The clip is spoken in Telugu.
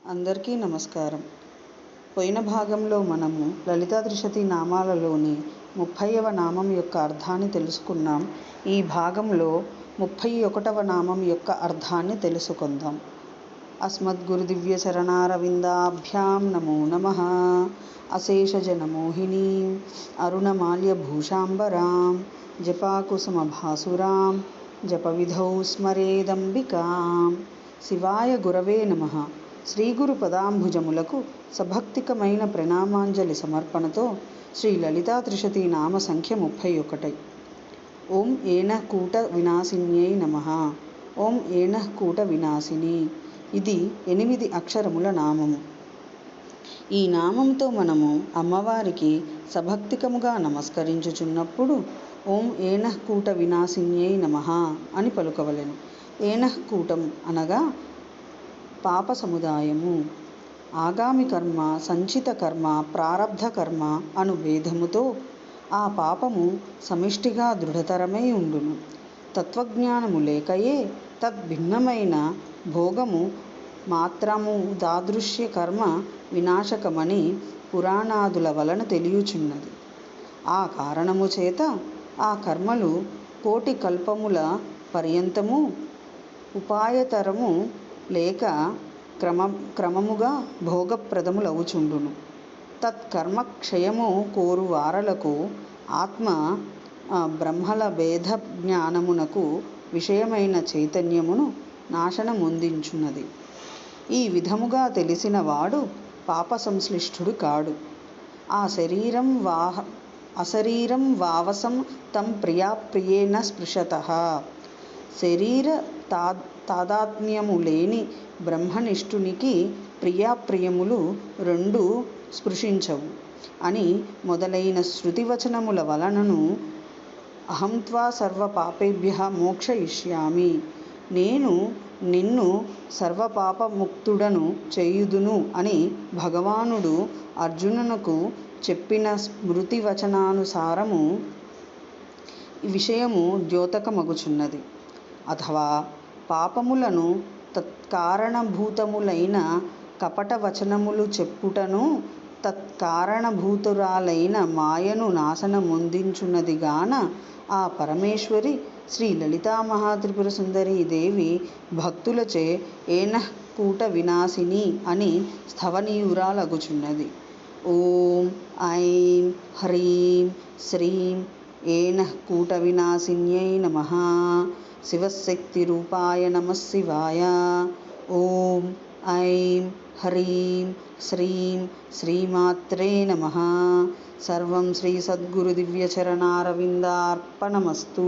అందరికీ నమస్కారం. పోయిన భాగంలో మనము లలితా త్రిశతి నామాలలోని 30వ నామం యొక్క అర్థాన్ని తెలుసుకున్నాం. ఈ భాగంలో 31వ నామం యొక్క అర్థాన్ని తెలుసుకుందాం. అస్మద్గురు దివ్య చరణారవిందాభ్యాం నమో నమః. అశేషజనమోహినీం అరుణమాల్యభూషాంబరాం జపాకుసుమభాసురాం జపవిధౌ స్మరేదంబికాం. శివాయ గురవే నమః. శ్రీగురు పదాంబుజములకు సభక్తికమైన ప్రణామాంజలి సమర్పణతో శ్రీ లలితా త్రిశతి నామ సంఖ్య 31. ఓం ఏనః కూట వినాశిన్యై నమః. ఓం ఏనః కూట వినాశిని. ఇది 8 అక్షరముల నామము. ఈ నామంతో మనము అమ్మవారికి సభక్తికముగా నమస్కరించుచున్నప్పుడు ఓం ఏనః కూట వినాశిన్యై నమః అని పలుకవలెను. ఏనః కూటం అనగా పాప సముదాయము. ఆగామి కర్మ, సంచిత కర్మ, ప్రారబ్ధ కర్మ అను భేదముతో ఆ పాపము సమిష్టిగా దృఢతరమై ఉండును. తత్వజ్ఞానము లేకయే తద్భిన్నమైన భోగము మాత్రము దాదృశ్య కర్మ వినాశకమని పురాణాదుల వలన తెలియుచున్నది. ఆ కారణము చేత ఆ కర్మలు కోటి కల్పముల పర్యంతము ఉపాయతరము లేక క్రమముగా భోగప్రదములవుచుండును. తత్కర్మ క్షయము కోరు వారలకు ఆత్మ బ్రహ్మల భేద జ్ఞానమునకు విషయమైన చైతన్యమును నాశనమొందించున్నది. ఈ విధముగా తెలిసిన వాడు పాప సంశ్లిష్టుడు కాడు. అశరీరం వావసం తం ప్రియాప్రియేణ స్పృశతః. శరీర తాదాత్మ్యము లేని బ్రహ్మనిష్ఠునికి ప్రియాప్రియములు రెండూ స్పృశించవు అని మొదలైన శృతివచనముల వలనను అహం త్వా సర్వ పాపేభ్యః మోక్షయిష్యామి, నేను నిన్ను సర్వపాపముక్తుడను చేయుదును అని భగవానుడు అర్జునునకు చెప్పిన స్మృతివచనానుసారము ఈ విషయము ద్యోతకమగుచున్నది. అథవా పాపములను తత్కారణభూతములైన కపట వచనములు చెప్పుటను తత్కారణభూతురాలైన మాయను నాశనమొందించున్నదిగాన ఆ పరమేశ్వరి శ్రీ లలితా మహాత్రిపుర సుందరీ దేవి భక్తులచే ఏనః కూట వినాశిని అని స్థవనీయురాలగుచున్నది. ఓం ఐం హ్రీం శ్రీం ఏనః కూట వినాశిన్యై నమః. శివశక్తిరూపాయ నమః శివాయ. ఓం ఐం హ్రీం శ్రీం శ్రీమాత్రే నమః. సర్వం శ్రీ సద్గురు దివ్య చరణారవిందార్పణమస్తు.